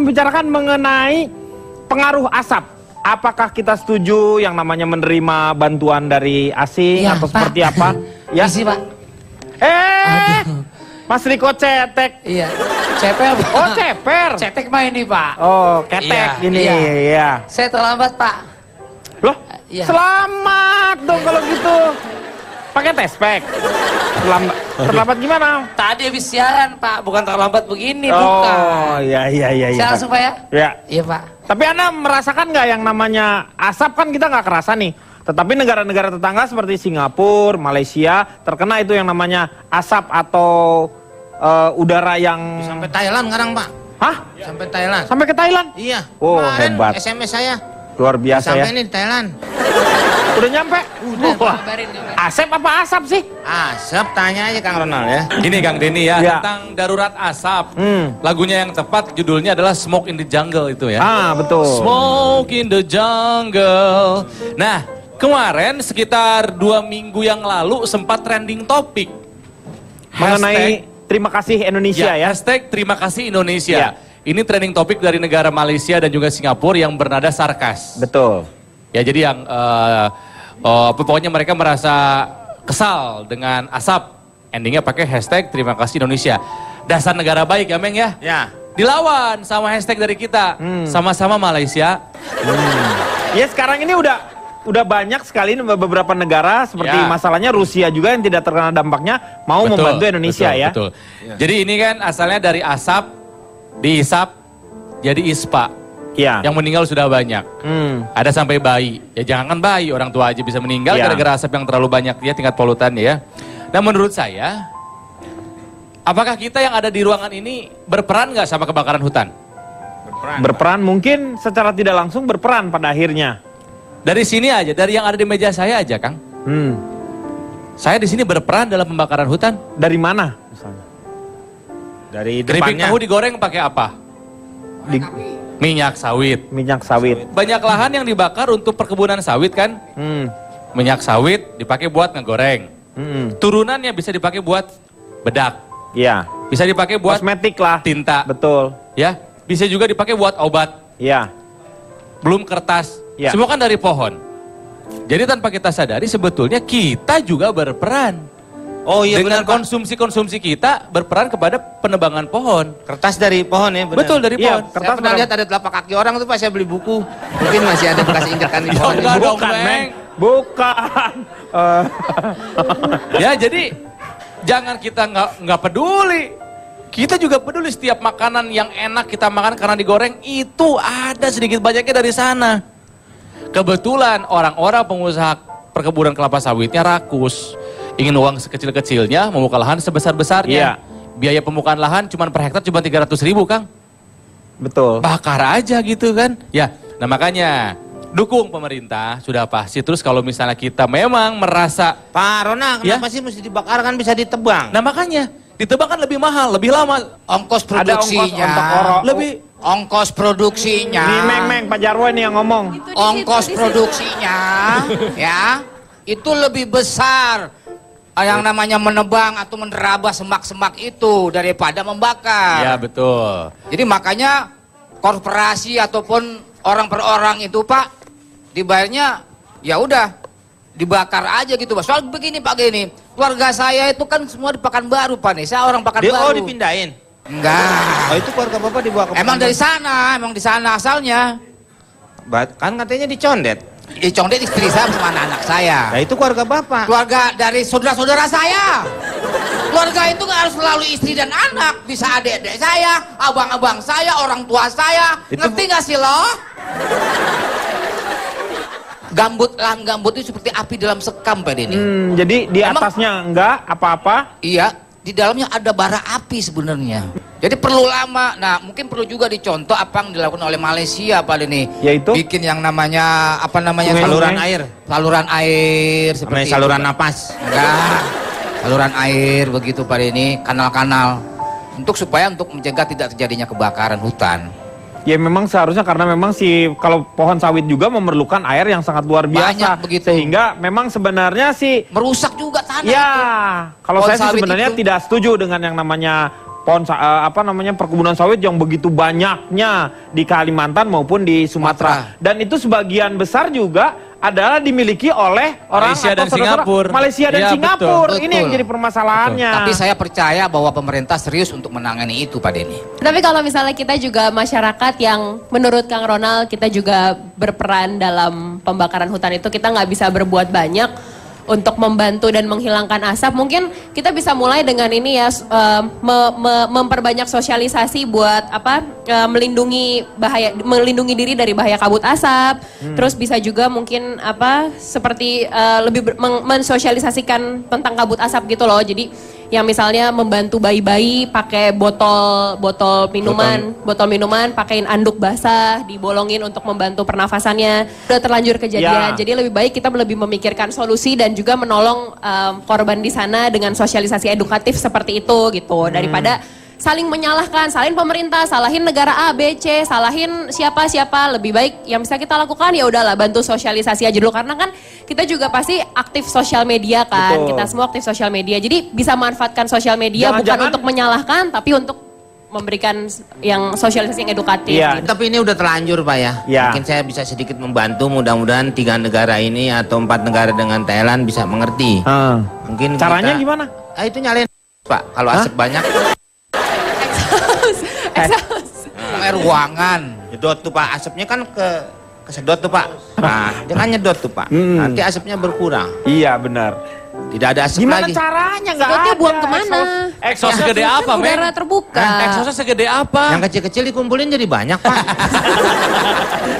membicarakan mengenai pengaruh asap. Apakah kita setuju yang namanya menerima bantuan dari asing atau seperti apa? Ya sih, Pak. Mas Riko cetek. Iya. Ceper. Oh, ceper. Cetek mah ini, Pak. Oh, ketek gini. Iya. Saya terlambat, Pak. Loh? Iya. Selamat dong kalau gitu. Pakai tespek. Terlambat gimana? Tadi habis siaran, Pak. Bukan terlambat begini, bukan. bukan. Oh, iya. Saya langsung, Pak ya? Iya. Iya, Pak. Tapi Anda merasakan nggak yang namanya asap kan kita nggak kerasa nih. Tetapi negara-negara tetangga seperti Singapura, Malaysia terkena itu yang namanya asap atau udara yang... Sampai Thailand sekarang, Pak. Hah? Sampai Thailand. Sampai ke Thailand? Iya. Oh, kemarin hebat. SMS saya. Luar biasa sampai ya. nih di Thailand. Udah nyampe? Wah. Asap apa asap sih? Asap, tanya aja Kang Ronald ya. Ini Kang Denny ya, Ya. tentang darurat asap. Lagunya yang tepat judulnya adalah Smoke in the Jungle itu ya. Ah, betul. Smoke in the Jungle. Nah, kemarin sekitar 2 minggu yang lalu sempat trending topik. Mengenai terima kasih Indonesia ya. Hashtag terima kasih Indonesia. Ya. Ini trending topik dari negara Malaysia dan juga Singapura yang bernada sarkas. Betul. Ya jadi yang pokoknya mereka merasa kesal dengan asap. Endingnya pakai hashtag terima kasih Indonesia. Dasar negara baik ya Meng ya. Ya. Dilawan sama hashtag dari kita. Sama-sama Malaysia. Ya sekarang ini udah banyak sekali beberapa negara seperti Ya. masalahnya Rusia juga yang tidak terkena dampaknya mau membantu Indonesia ya. Betul. Jadi ini kan asalnya dari asap, diisap, jadi ispa. Iya. Yang meninggal sudah banyak. Ada sampai bayi. Ya jangankan bayi, orang tua aja bisa meninggal Ya. gara-gara asap yang terlalu banyak ya tingkat polutan ya. Nah menurut saya, apakah kita yang ada di ruangan ini berperan nggak sama kebakaran hutan? Berperan mungkin secara tidak langsung berperan pada akhirnya. Dari sini aja, dari yang ada di meja saya aja Kang. Saya di sini berperan dalam pembakaran hutan. Dari mana misalnya? Dari Keripik depannya. tahu digoreng pakai apa? Minyak sawit. Minyak sawit. Banyak lahan yang dibakar untuk perkebunan sawit kan? Minyak sawit dipakai buat ngegoreng. Turunannya bisa dipakai buat bedak. Iya. Bisa dipakai buat Kosmetik lah. tinta. Betul. Ya, bisa juga dipakai buat obat. Iya. Belum kertas. Ya. Semua kan dari pohon. Jadi tanpa kita sadari sebetulnya kita juga berperan. Oh iya Dengan benar, Pak. konsumsi-konsumsi kita berperan kepada penebangan pohon. Kertas dari pohon ya benar. Betul dari Iya, pohon. kertas Saya pernah lihat ada telapak kaki orang tuh Pak, saya beli buku. Mungkin masih ada bekas injekan di Ya pohon. enggak dong, Bukan, Meng. Meng. Bukan. Ya jadi jangan kita nggak peduli. Kita juga peduli setiap makanan yang enak kita makan karena digoreng itu ada sedikit banyaknya dari sana. Kebetulan orang-orang pengusaha perkebunan kelapa sawitnya rakus. Ingin uang sekecil-kecilnya membuka lahan sebesar-besarnya. Iya. Biaya pembukaan lahan cuma per hektar cuma 300.000 Kang. Betul. Bakar aja gitu kan. Ya, nah makanya dukung pemerintah sudah pasti. Terus kalau misalnya kita memang merasa, Pak Rona, Ya? kenapa sih mesti dibakar kan bisa ditebang? nah makanya ditebang kan lebih mahal, lebih lama. Ongkos Ada produksinya. ongkos oro. Lebih Ongkos produksinya. Nih Meng, Pak Jarwo ini yang ngomong. Ongkos produksinya ya itu lebih besar yang namanya menebang atau menerabas semak-semak itu daripada membakar. ya betul. Jadi makanya korporasi ataupun orang per orang itu Pak dibayarnya ya udah dibakar aja gitu Pak. Soal begini Pak gini, keluarga saya itu kan semua di Pekanbaru Pak nih. Saya orang Pekanbaru. Oh dipindahin? Enggak. Oh itu keluarga bapak dibawa ke Emang dari Pekanbaru? sana, emang di sana asalnya. Kan katanya dicondet. Dicondet istri saya sama anak-anak saya. Nah itu keluarga bapak. Keluarga dari saudara-saudara saya. Keluarga itu nggak harus selalu istri dan anak, bisa adik-adik saya, abang-abang saya, orang tua saya. Itu Ngerti nggak sih lo? Lahan gambut itu seperti api dalam sekam Pak Denny. Jadi di Emang- atasnya enggak apa-apa. Iya, di dalamnya ada bara api sebenarnya. Jadi perlu lama. Nah, mungkin perlu juga dicontoh apa yang dilakukan oleh Malaysia Pak Denny. Yaitu? Bikin yang namanya apa namanya Saluran air. Saluran air Namanya seperti saluran itu, Pak. napas. Enggak. Saluran air begitu Pak Denny, kanal-kanal. Untuk supaya untuk mencegah tidak terjadinya kebakaran hutan. Ya memang seharusnya karena memang kalau pohon sawit juga memerlukan air yang sangat luar biasa. Banyak begitu. Sehingga memang sebenarnya Merusak juga tanah ya itu. kalau Pohon saya sih sawit sebenarnya itu. tidak setuju dengan yang namanya perkebunan sawit yang begitu banyaknya di Kalimantan maupun di Sumatera. Dan itu sebagian besar juga adalah dimiliki oleh orang Malaysia atau dan Singapura. Malaysia dan Ya, Singapura. betul. Ini yang jadi permasalahannya. Tapi saya percaya bahwa pemerintah serius untuk menangani itu Pak Denny. Tapi kalau misalnya kita juga masyarakat yang menurut Kang Ronald kita juga berperan dalam pembakaran hutan itu, kita nggak bisa berbuat banyak untuk membantu dan menghilangkan asap. Mungkin kita bisa mulai dengan ini ya, memperbanyak sosialisasi buat melindungi diri dari bahaya kabut asap. Terus bisa juga mungkin seperti lebih mensosialisasikan tentang kabut asap gitu loh. Jadi yang misalnya membantu bayi-bayi pakai botol minuman, pakaiin anduk basah, dibolongin untuk membantu pernafasannya. Udah terlanjur kejadian. Ya. Jadi lebih baik kita lebih memikirkan solusi dan juga menolong korban di sana dengan sosialisasi edukatif seperti itu gitu. Daripada saling menyalahkan, salahin pemerintah, salahin negara A, B, C, salahin siapa-siapa. Lebih baik yang bisa kita lakukan ya udahlah, bantu sosialisasi aja dulu, karena kan kita juga pasti aktif sosial media kan. Betul. Kita semua aktif sosial media. Jadi bisa manfaatkan sosial media bukan Jangan-jangan- untuk menyalahkan tapi untuk memberikan yang sosialisasi yang edukatif. Iya. Gitu. Tapi ini udah terlanjur Pak ya. Ya. Mungkin saya bisa sedikit membantu, mudah-mudahan 3 negara ini atau 4 negara dengan Thailand bisa mengerti. Mungkin Caranya kita- gimana? Itu nyalain Pak, kalau asap banyak. Air ruangan. Nyedot tuh Pak, asapnya kan kesedot tuh Pak. Nah, dia kan nyedot tuh Pak. Nanti asapnya berkurang. Iya benar. Tidak ada asap Gimana lagi. caranya? Nggak Sedotnya ada. buang kemana? Exhaust segede apa, Meng? Udara terbuka. Exhaustnya segede apa? Yang kecil-kecil dikumpulin jadi banyak Pak.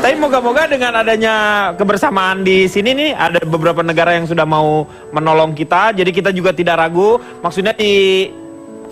Tapi moga-moga dengan adanya kebersamaan di sini nih, ada beberapa negara yang sudah mau menolong kita. Jadi kita juga tidak ragu. Maksudnya di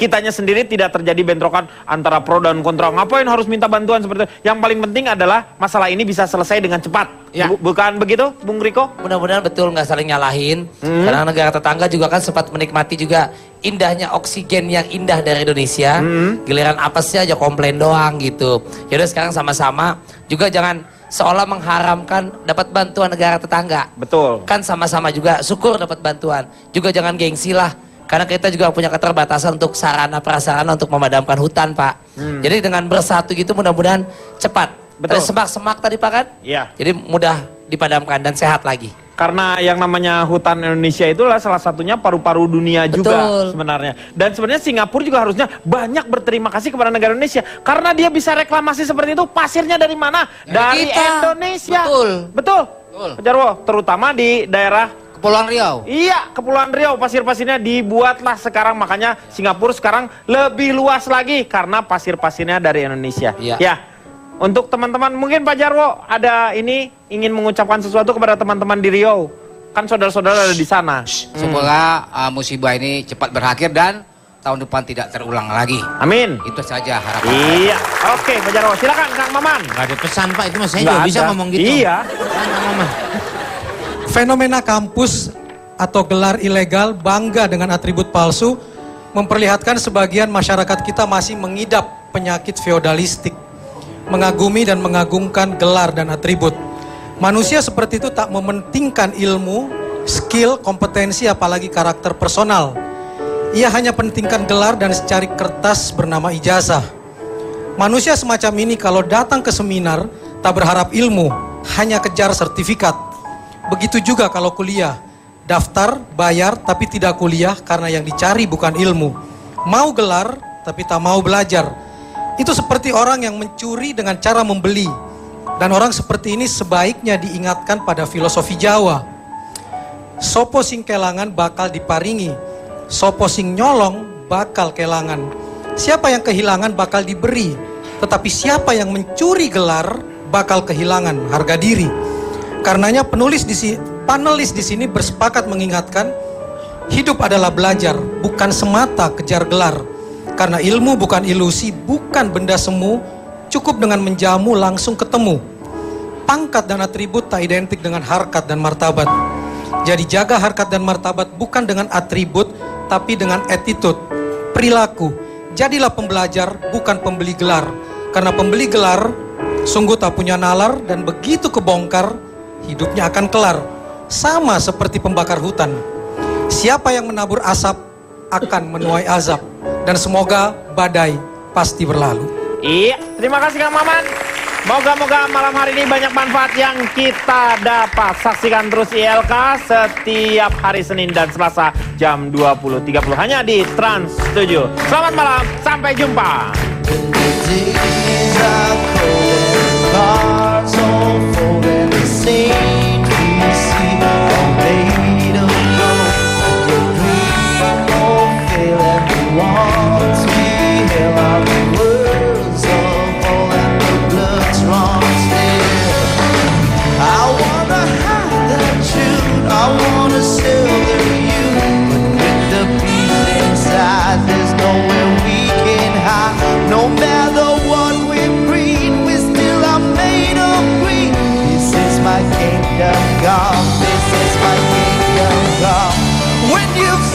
kitanya sendiri tidak terjadi bentrokan antara pro dan kontra. Ngapain harus minta bantuan seperti itu? Yang paling penting adalah masalah ini bisa selesai dengan cepat. Ya. Bukan begitu, Bung Riko? Mudah-mudahan betul nggak saling nyalahin. Karena negara tetangga juga kan sempat menikmati juga indahnya oksigen yang indah dari Indonesia. Giliran apesnya aja komplain doang gitu. Yaudah sekarang sama-sama juga jangan seolah mengharamkan dapat bantuan negara tetangga. Betul. Kan sama-sama juga syukur dapat bantuan. Juga jangan gengsi lah. Karena kita juga punya keterbatasan untuk sarana prasarana untuk memadamkan hutan, Pak. Jadi dengan bersatu gitu mudah-mudahan cepat. Betul. Ada semak-semak tadi, Pak kan? Iya. Jadi mudah dipadamkan dan sehat lagi. Karena yang namanya hutan Indonesia itulah salah satunya paru-paru dunia juga Betul. sebenarnya. Dan sebenarnya Singapura juga harusnya banyak berterima kasih kepada negara Indonesia. Karena dia bisa reklamasi seperti itu, pasirnya dari mana? Dari kita. Indonesia. Betul. Betul. Betul. Pak Jarwo, terutama di daerah Kepulauan Riau. Iya, Kepulauan Riau, pasir-pasirnya dibuatlah sekarang, makanya Singapura sekarang lebih luas lagi karena pasir-pasirnya dari Indonesia. Iya. Ya, untuk teman-teman mungkin Pak Jarwo ada ini ingin mengucapkan sesuatu kepada teman-teman di Riau, kan saudara-saudara ada di sana. Semoga musibah ini cepat berakhir dan tahun depan tidak terulang lagi. Amin. Itu saja harapan. Iya, oke Pak Jarwo, silakan Kang Maman. Gak ada pesan Pak, itu mas saya Nggak juga bisa ada. ngomong gitu. Iya. Kang Maman. Fenomena kampus atau gelar ilegal bangga dengan atribut palsu memperlihatkan sebagian masyarakat kita masih mengidap penyakit feodalistik, mengagumi dan mengagungkan gelar dan atribut. Manusia seperti itu tak mementingkan ilmu, skill, kompetensi, apalagi karakter personal. Ia hanya pentingkan gelar dan secari kertas bernama ijazah. Manusia semacam ini kalau datang ke seminar tak berharap ilmu, hanya kejar sertifikat. Begitu juga kalau kuliah, daftar, bayar, tapi tidak kuliah karena yang dicari bukan ilmu. Mau gelar, tapi tak mau belajar. Itu seperti orang yang mencuri dengan cara membeli. Dan orang seperti ini sebaiknya diingatkan pada filosofi Jawa. Sopo sing kelangan bakal diparingi, sopo sing nyolong bakal kelangan. Siapa yang kehilangan bakal diberi, tetapi siapa yang mencuri gelar bakal kehilangan harga diri. Karenanya panelis di sini bersepakat mengingatkan hidup adalah belajar, bukan semata kejar gelar. Karena ilmu bukan ilusi, bukan benda semu, cukup dengan menjamu langsung ketemu. Pangkat dan atribut tak identik dengan harkat dan martabat. Jadi jaga harkat dan martabat bukan dengan atribut, tapi dengan attitude, perilaku. Jadilah pembelajar, bukan pembeli gelar. Karena pembeli gelar sungguh tak punya nalar dan begitu kebongkar, hidupnya akan kelar. Sama seperti pembakar hutan. Siapa yang menabur asap akan menuai azab. dan semoga badai pasti berlalu. Iya, terima kasih Kang Maman. Moga-moga malam hari ini banyak manfaat yang kita dapat. Saksikan terus ILK setiap hari Senin dan Selasa jam 20.30 hanya di Trans 7. Selamat malam, sampai jumpa. I wanna silver you, but with the peace inside, there's nowhere we can hide. No matter what we breed, we still are made of green. This is my kingdom come. This is my kingdom come. When you